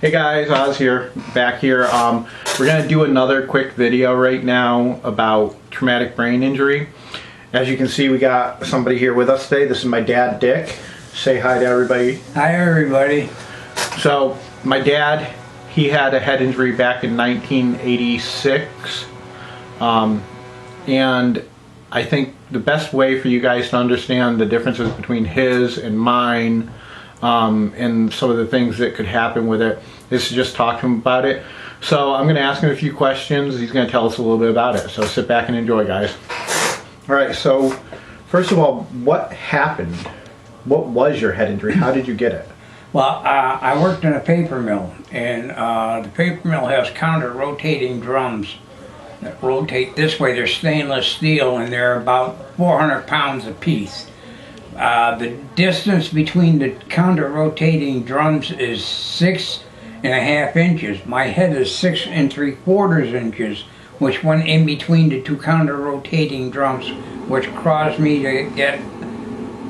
Hey guys, Oz here, back here. We're going to do another quick video right now about traumatic brain injury. As you can see, we got somebody here with us today. This is my dad, Dick. Say hi to everybody. Hi everybody. So, my dad, he had a head injury back in 1986. And I think the best way for you guys to understand the differences between his and mine and some of the things that could happen with it is to just talk to him about it. So I'm going to ask him a few questions. He's going to tell us a little bit about it. So sit back and enjoy, guys. Alright, so first of all, what happened? What was your head injury? How did you get it? Well, I worked in a paper mill, and the paper mill has counter-rotating drums that rotate this way. They're stainless steel, and they're about 400 pounds apiece. The distance between the counter-rotating drums is 6.5 inches. My head is 6 3/4 inches, which went in between the two counter-rotating drums, which caused me to get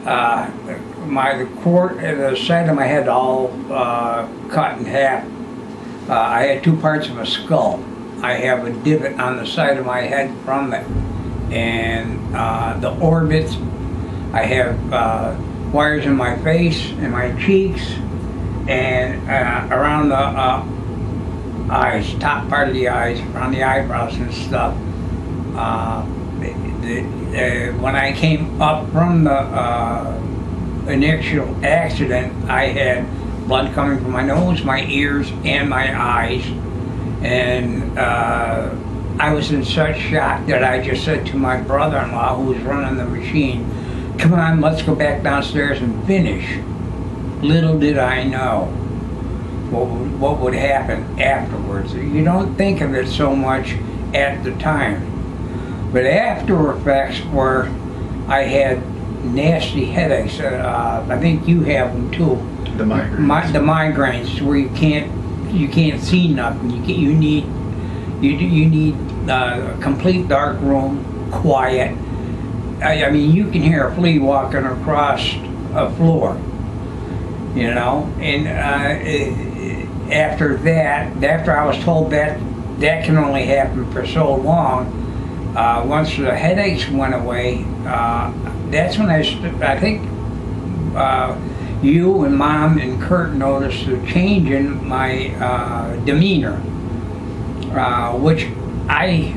the side of my head all cut in half. I had two parts of a skull. I have a divot on the side of my head from it, and the orbits. I have wires in my face and my cheeks, and around the eyes, top part of the eyes, around the eyebrows and stuff. When I came up from the initial accident, I had blood coming from my nose, my ears, and my eyes, and I was in such shock that I just said to my brother-in-law, who was running the machine, "Come on, let's go back downstairs and finish." Little did I know what would happen afterwards. You don't think of it so much at the time, but after effects were I had nasty headaches. I think you have them too. The migraines. The migraines, where you can't see nothing. You need a complete dark room, quiet. I mean, you can hear a flea walking across a floor, you know. And after I was told that can only happen for so long, once the headaches went away, that's when I think you and Mom and Kurt noticed a change in my demeanor, which I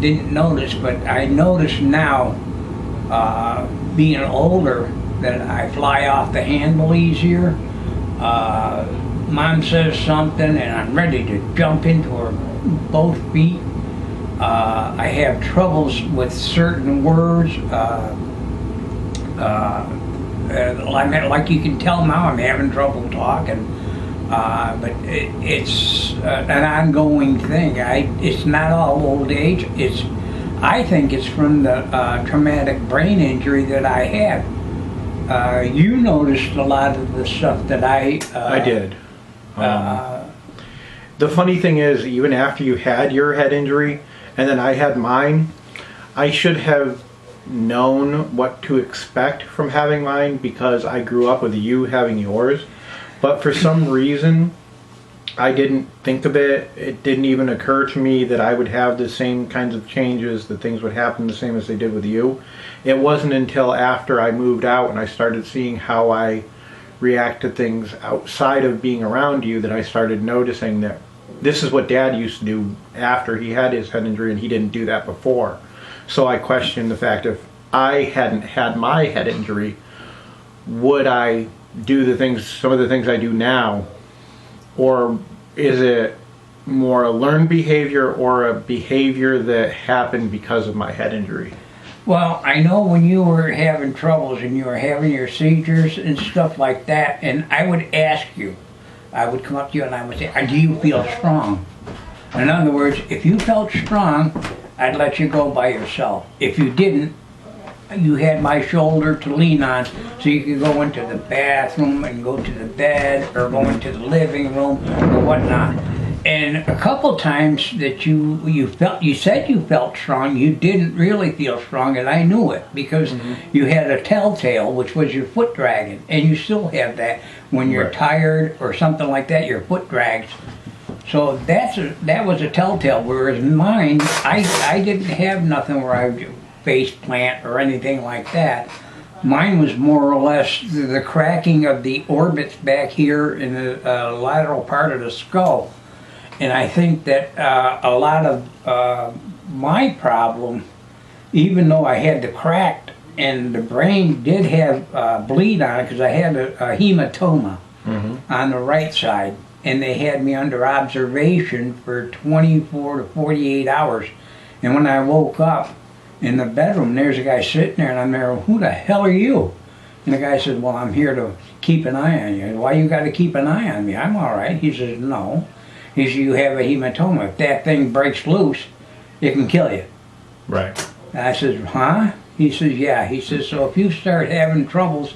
didn't notice, but I notice now, being older, that I fly off the handle easier. Mom says something and I'm ready to jump into her both feet. I have troubles with certain words. Like you can tell now, I'm having trouble talking. But it's an ongoing thing. It's not all old age. I think it's from the traumatic brain injury that I had. You noticed a lot of the stuff that I did. The funny thing is, even after you had your head injury and then I had mine, I should have known what to expect from having mine because I grew up with you having yours. But for some reason, I didn't think of it. It didn't even occur to me that I would have the same kinds of changes, that things would happen the same as they did with you. It wasn't until after I moved out and I started seeing how I react to things outside of being around you that I started noticing that this is what Dad used to do after he had his head injury, and he didn't do that before. So I questioned the fact, if I hadn't had my head injury, would I do some of the things I do now? Or is it more a learned behavior or a behavior that happened because of my head injury? Well, I know when you were having troubles and you were having your seizures and stuff like that, and I would ask you, I would come up to you and I would say, "Do you feel strong?" In other words, if you felt strong, I'd let you go by yourself. If you didn't, you had my shoulder to lean on, so you could go into the bathroom and go to the bed or go into the living room or whatnot. And a couple times that you said you felt strong, you didn't really feel strong, and I knew it because you had a telltale, which was your foot dragging, and you still have that when you're Right. tired or something like that. Your foot drags. So that was a telltale. Whereas mine, I didn't have nothing where I would face plant or anything like that. Mine was more or less the cracking of the orbits back here in the lateral part of the skull. And I think that a lot of my problem, even though I had the cracked and the brain did have bleed on it because I had a hematoma on the right side, and they had me under observation for 24 to 48 hours. And when I woke up in the bedroom, there's a guy sitting there, and I'm there, who the hell are you? And the guy said, well, I'm here to keep an eye on you. Why you got to keep an eye on me? I'm all right. He says, no. He says, you have a hematoma. If that thing breaks loose, it can kill you. Right. And I says, huh? He says, yeah. He says, so if you start having troubles,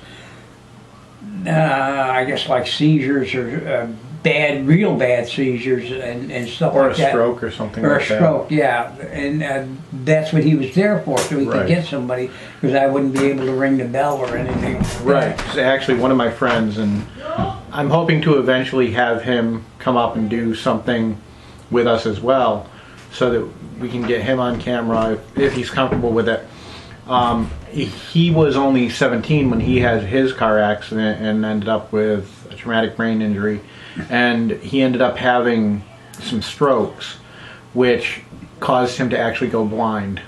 I guess like seizures or real bad seizures and stuff Or like a that. stroke or something Or like a stroke, yeah. And that's what he was there for, so he Right. could get somebody, because I wouldn't be able to ring the bell or anything. that. Right. 'Cause actually, one of my friends, and I'm hoping to eventually have him come up and do something with us as well, so that we can get him on camera if he's comfortable with it. He was only 17 when he had his car accident and ended up with a traumatic brain injury, and he ended up having some strokes, which caused him to actually go blind.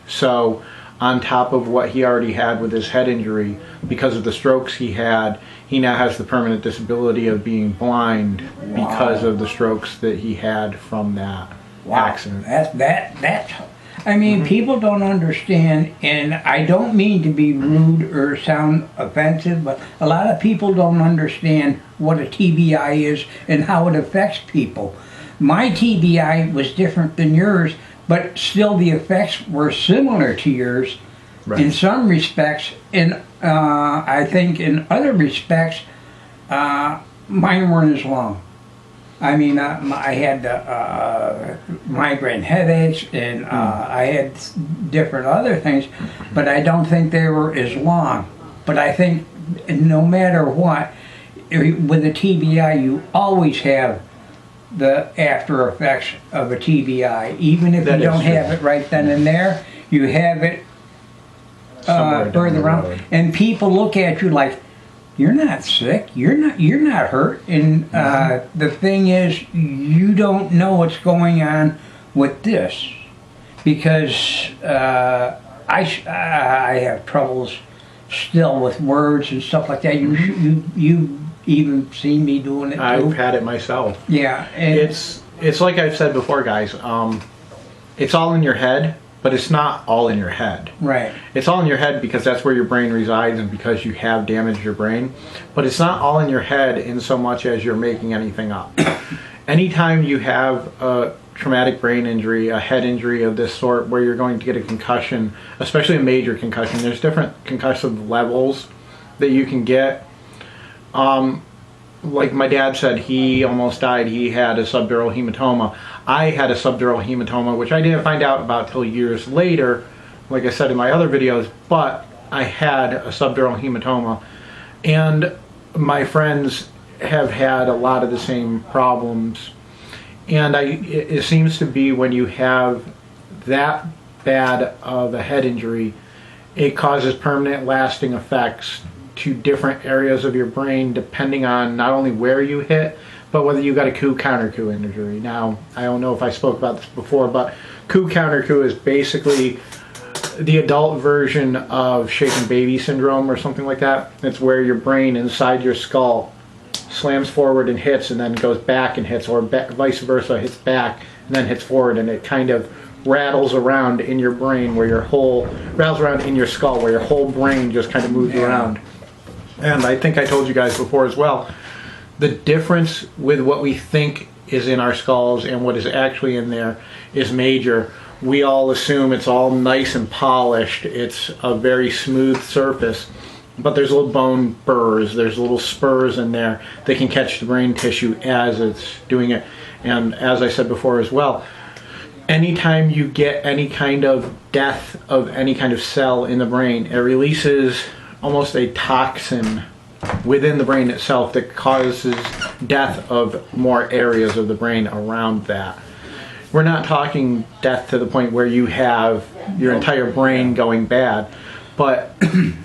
So on top of what he already had with his head injury, because of the strokes he had, he now has the permanent disability of being blind because of the strokes that he had from that accident. That's I mean, people don't understand, and I don't mean to be rude or sound offensive, but a lot of people don't understand what a TBI is and how it affects people. My TBI was different than yours, but still the effects were similar to yours in some respects, and I think in other respects, mine weren't as long. I mean, I had migraine headaches, and I had different other things, but I don't think they were as long. But I think no matter what, with a TBI, you always have the after effects of a TBI. Even if That you is don't true. have it right then and there, you have it Somewhere down further the on. road. And people look at you like, you're not sick. You're not hurt. And the thing is, you don't know what's going on with this, because I have troubles still with words and stuff like that. You even seen me doing it too. I've had it myself. Yeah, and It's like I've said before, guys. It's all in your head, but it's not all in your head. right. It's all in your head because that's where your brain resides and because you have damaged your brain. But it's not all in your head in so much as you're making anything up. Anytime you have a traumatic brain injury, a head injury of this sort, where you're going to get a concussion, especially a major concussion, there's different concussive levels that you can get. Like my dad said, he almost died. He had a subdural hematoma. I had a subdural hematoma, which I didn't find out about till years later, like I said in my other videos, but I had a subdural hematoma. And my friends have had a lot of the same problems. And it seems to be when you have that bad of a head injury, it causes permanent lasting effects to different areas of your brain depending on not only where you hit, but whether you got a coup counter coup injury. Now, I don't know if I spoke about this before, but coup counter coup is basically the adult version of shaken baby syndrome or something like that. It's where your brain inside your skull slams forward and hits, and then goes back and hits, or vice versa, hits back and then hits forward, and it kind of rattles around in your brain where rattles around in your skull where your whole brain just kind of moves around. And I think I told you guys before as well, the difference with what we think is in our skulls and what is actually in there is major. We all assume it's all nice and polished. It's a very smooth surface. but there's little bone burrs, there's little spurs in there that can catch the brain tissue as it's doing it. And as I said before as well, anytime you get any kind of death of any kind of cell in the brain, it releases almost a toxin within the brain itself that causes death of more areas of the brain around that. We're not talking death to the point where you have your entire brain going bad, but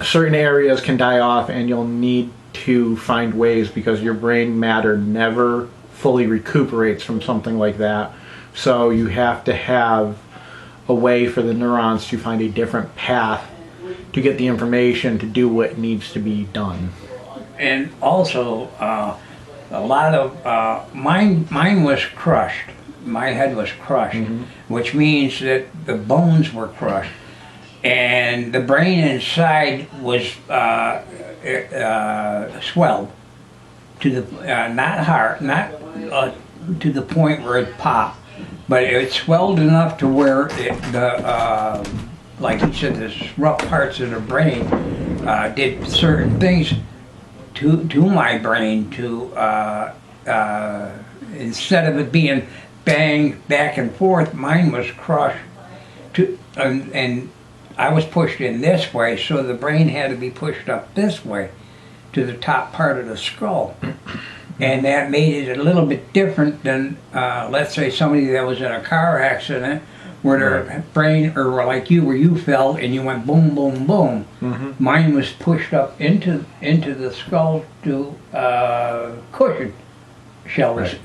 certain areas can die off and you'll need to find ways, because your brain matter never fully recuperates from something like that. So you have to have a way for the neurons to find a different path to get the information to do what needs to be done. And also, a lot of mine was crushed. My head was crushed, which means that the bones were crushed, and the brain inside was swelled to the not to the point where it popped, but it swelled enough to where like you said, the rough parts of the brain did certain things to my brain to instead of it being bang back and forth, mine was crushed and I was pushed in this way, so the brain had to be pushed up this way to the top part of the skull. And that made it a little bit different than, let's say, somebody that was in a car accident where their brain, or like you, where you fell and you went boom, boom, boom. Mine was pushed up into the skull to cushion.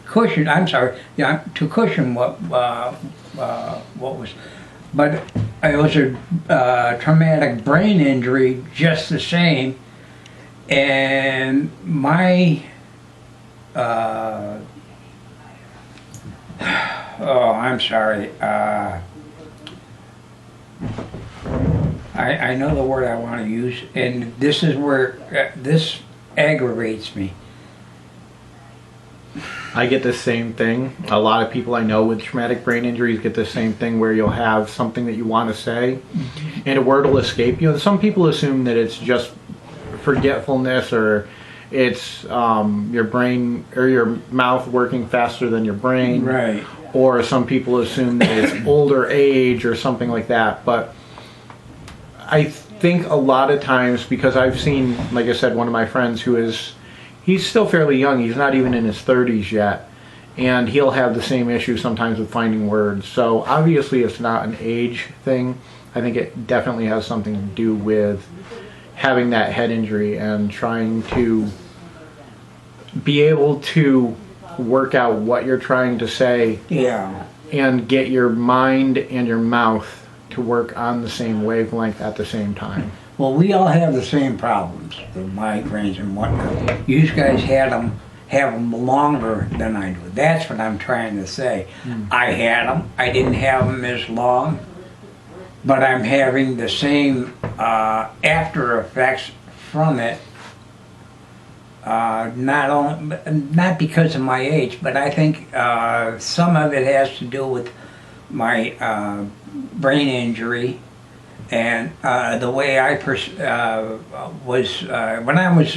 Cushion. I'm sorry. Yeah, to cushion what was. But it was a traumatic brain injury just the same, and my oh, I'm sorry. I know the word I want to use, and this is where this aggravates me. I get the same thing. A lot of people I know with traumatic brain injuries get the same thing, where you'll have something that you want to say and a word will escape you. And some people assume that it's just forgetfulness, or it's your brain or your mouth working faster than your brain. Right. Or some people assume that it's older age or something like that. But I think a lot of times, because I've seen, like I said, one of my friends who is, he's still fairly young, he's not even in his 30s yet, and he'll have the same issue sometimes with finding words. So obviously it's not an age thing. I think it definitely has something to do with having that head injury and trying to be able to work out what you're trying to say. Yeah. And get your mind and your mouth to work on the same wavelength at the same time. Well, we all have the same problems, the migraines and whatnot. You guys have them longer than I do. That's what I'm trying to say. I had them. I didn't have them as long, but I'm having the same after effects from it. Not because of my age, but I think some of it has to do with my brain injury. And the way I was, when I was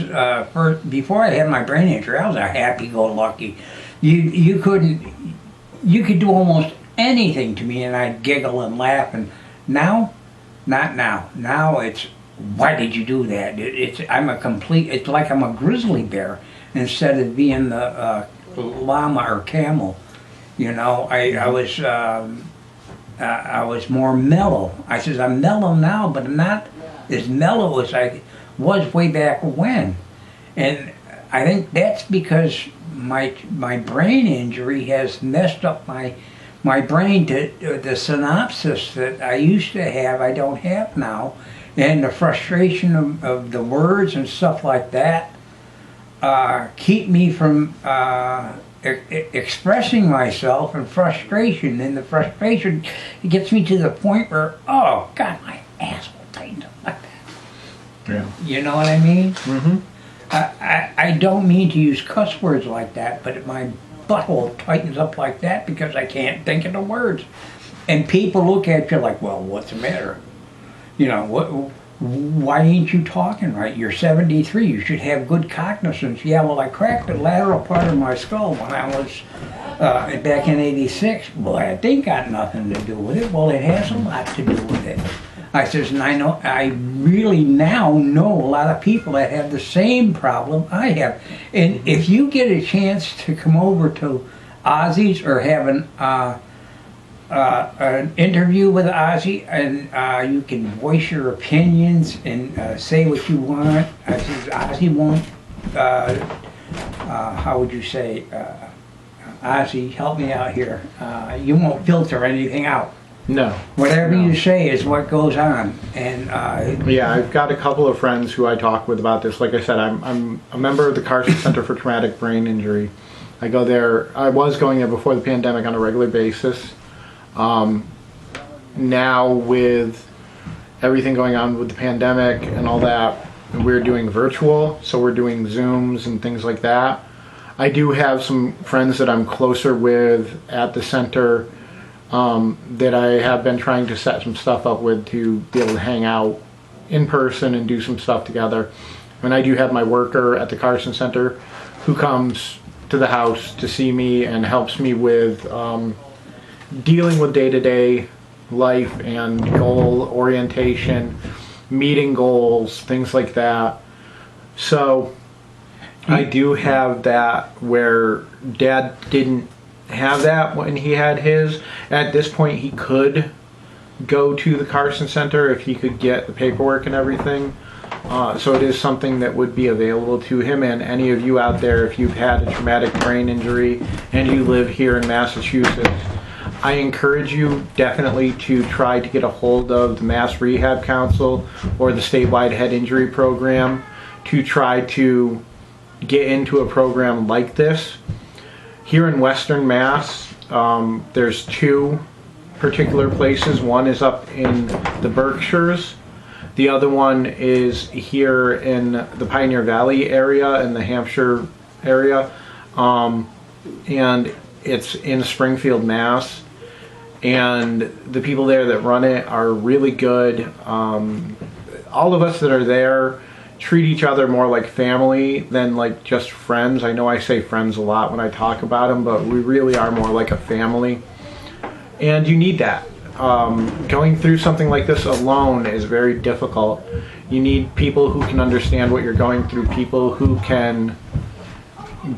first, before I had my brain injury, I was a happy-go-lucky. You could do almost anything to me, and I'd giggle and laugh. And now, not now. Now it's, why did you do that? It's like I'm a grizzly bear instead of being the llama or camel. You know, I was more mellow. I says, I'm mellow now, but I'm not as mellow as I was way back when. And I think that's because my brain injury has messed up my brain to the synopsis that I used to have, I don't have now. And the frustration of the words and stuff like that keep me from expressing myself, and frustration. And the frustration gets me to the point where, oh God, my asshole tightened up like that. Yeah. You know what I mean? Mm-hmm. I don't mean to use cuss words like that, but my butthole tightens up like that because I can't think of the words. And people look at you like, well, what's the matter? You know, why ain't you talking right? You're 73. You should have good cognizance. Yeah, well, I cracked the lateral part of my skull when I was back in '86. Well, that ain't got nothing to do with it. Well, it has a lot to do with it. I says, and I really now know a lot of people that have the same problem I have. And if you get a chance to come over to Ozzy's or have an interview with Ozzy, and you can voice your opinions and say what you want. I says, Ozzy won't, how would you say, Ozzy, help me out here. You won't filter anything out. No. Whatever No. you say is what goes on. And Yeah, I've got a couple of friends who I talk with about this. Like I said, I'm a member of the Carson Center for Traumatic Brain Injury. I go there. I was going there before the pandemic on a regular basis. Now with everything going on with the pandemic and all that, we're doing virtual, so we're doing Zooms and things like that. I do have some friends that I'm closer with at the center that I have been trying to set some stuff up with to be able to hang out in person and do some stuff together. And I do have my worker at the Carson Center who comes to the house to see me and helps me with dealing with day-to-day life and goal orientation, meeting goals, things like that. So I do have that where Dad didn't have that when he had his. At this point, he could go to the Carson Center if he could get the paperwork and everything. So it is something that would be available to him. And any of you out there, if you've had a traumatic brain injury and you live here in Massachusetts, I encourage you definitely to try to get a hold of the Mass Rehab Council or the statewide head injury program to try to get into a program like this. Here in Western Mass, there's two particular places. One is up in the Berkshires. The other one is here in the Pioneer Valley area, in the Hampshire area. And it's in Springfield, Mass. And the people there that run it are really good. All of us that are there treat each other more like family than like just friends. I know I say friends a lot when I talk about them, but we really are more like a family. And you need that. Going through something like this alone is very difficult. You need people who can understand what you're going through, people who can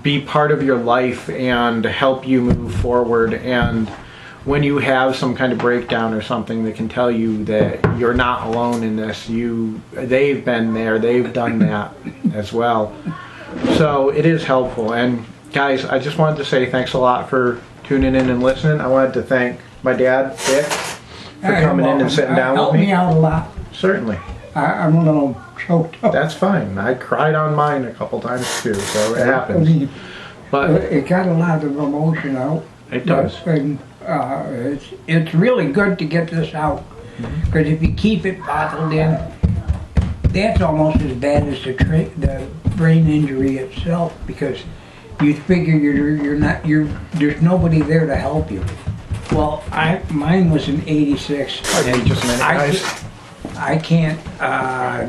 be part of your life and help you move forward. And when you have some kind of breakdown or something, that can tell you that you're not alone in this. They've been there, they've done that as well. So it is helpful. And guys, I just wanted to say thanks a lot for tuning in and listening. I wanted to thank my dad, Dick, for coming in and sitting down with helped me. me out a lot. Certainly. I'm a little choked up. That's fine. I cried on mine a couple times too, so it happens. But It got a lot of emotion out. it does. And it's really good to get this out, because if you keep it bottled in, that's almost as bad as the brain injury itself, because you figure there's nobody there to help you. Well, mine was in '86. Pardon me just a minute, guys. I can't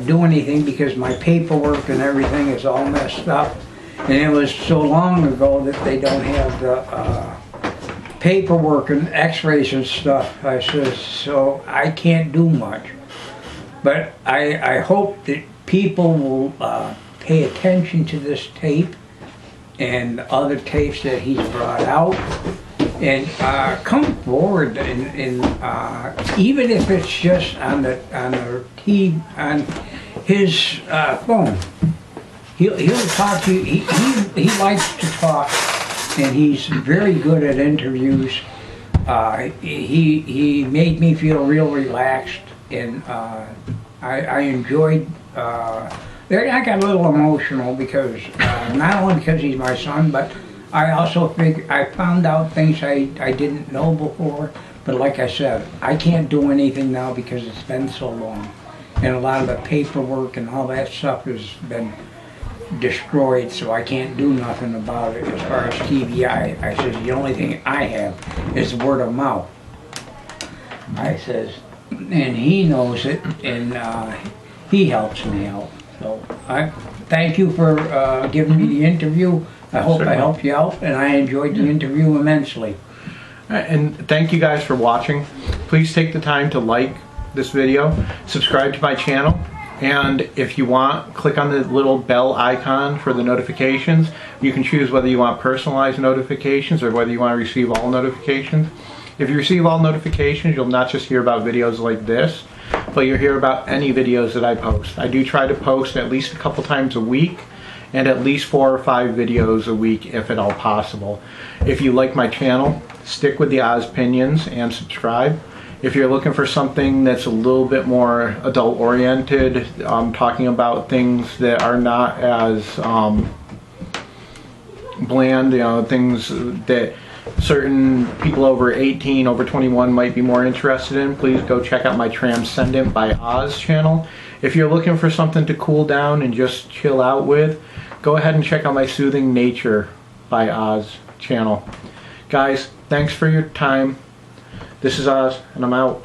do anything because my paperwork and everything is all messed up, and it was so long ago that they don't have the paperwork and x-rays and stuff. I said, so I can't do much. But I hope that people will pay attention to this tape and other tapes that he's brought out, and come forward and even if it's just on the TV, on his phone, he'll talk to you. He likes to talk, and he's very good at interviews. He made me feel real relaxed, and I enjoyed. I got a little emotional because not only because he's my son, but I also think I found out things I didn't know before. But like I said, I can't do anything now because it's been so long, and a lot of the paperwork and all that stuff has been destroyed, so I can't do nothing about it as far as TBI. I says the only thing I have is word of mouth. I says, and he knows it, and he helps me out. So I thank you for giving me the interview. I hope I Certainly. helped you out, and I enjoyed the interview immensely. And thank you guys for watching. Please take the time to like this video, subscribe to my channel, and if you want, click on the little bell icon for the notifications. You can choose whether you want personalized notifications or whether you want to receive all notifications. If you receive all notifications, you'll not just hear about videos like this, but you'll hear about any videos that I post. I do try to post at least a couple times a week, and at least 4 or 5 videos a week if at all possible. If you like my channel, stick with the Ozpinions and subscribe. If you're looking for something that's a little bit more adult oriented, talking about things that are not as bland, you know, things that certain people over 18, over 21 might be more interested in, please go check out my Transcendent by Oz channel. If you're looking for something to cool down and just chill out with, go ahead and check out my Soothing Nature by Oz channel. Guys, thanks for your time. This is Oz, and I'm out.